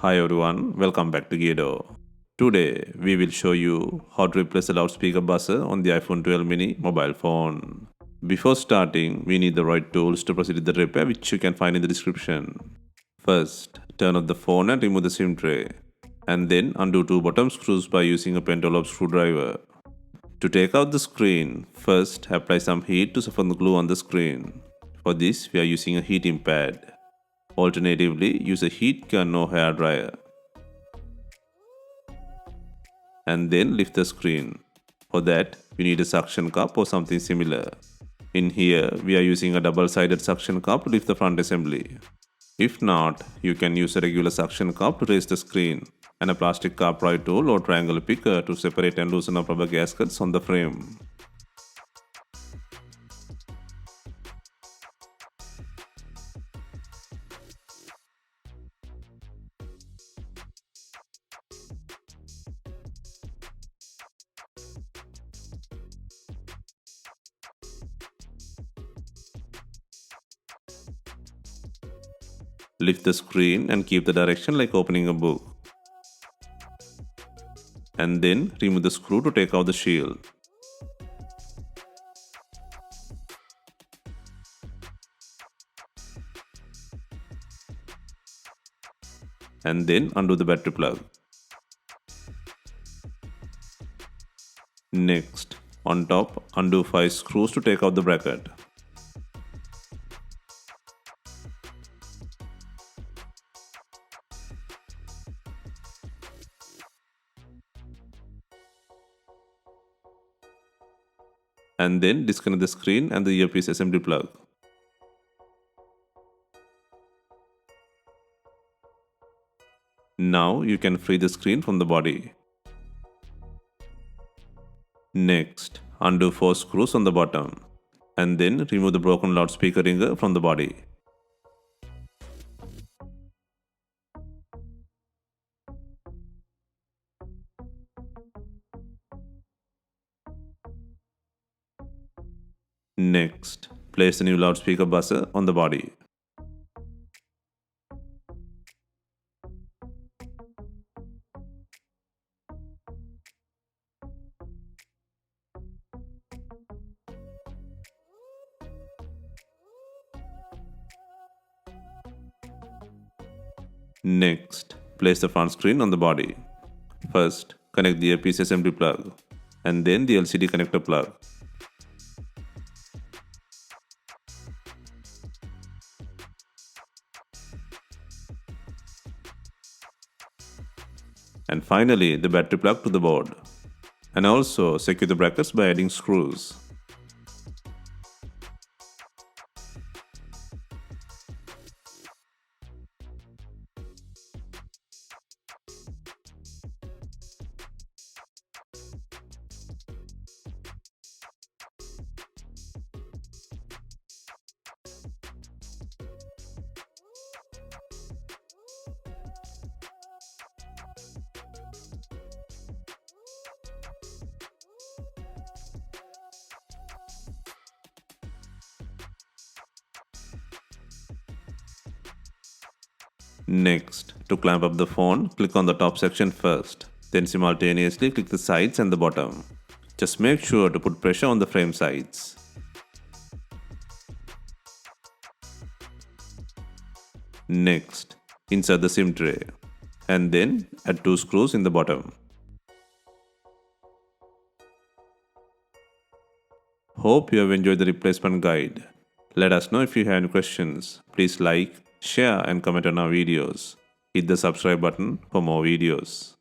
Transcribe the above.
Hi everyone, welcome back to DYOR. Today we will show you how to replace the loudspeaker buzzer on the iPhone 12 mini mobile phone. Before starting, we need the right tools to proceed with the repair, which you can find in the description. First, turn off the phone and remove the SIM tray, and then undo two bottom screws by using a pentalobe screwdriver. To take out the screen, first apply some heat to soften the glue on the screen. For this, we are using a heating pad. Alternatively, use a heat gun or hair dryer. And then lift the screen. For that, you need a suction cup or something similar. In here, we are using a double-sided suction cup to lift the front assembly. If not, you can use a regular suction cup to raise the screen, and a plastic car pry tool or triangle picker to separate and loosen up rubber gaskets on the frame. Lift the screen and keep the direction like opening a book. And then remove the screw to take out the shield. And then undo the battery plug. Next, on top, undo 5 screws to take out the bracket. And then disconnect the screen and the earpiece assembly plug. Now you can free the screen from the body. Next, undo 4 screws on the bottom, and then remove the broken loudspeaker ringer from the body. Next, place the new loudspeaker buzzer on the body. Next, place the front screen on the body. First, connect the earpiece assembly plug, and then the LCD connector plug. And finally, the battery plug to the board. And also secure the brackets by adding screws. Next, to clamp up the phone, click on the top section first, then simultaneously click the sides and the bottom. Just make sure to put pressure on the frame sides. Next, insert the SIM tray, and then add 2 screws in the bottom. Hope you have enjoyed the replacement guide. Let us know if you have any questions. Please like, share and comment on our videos. Hit the subscribe button for more videos.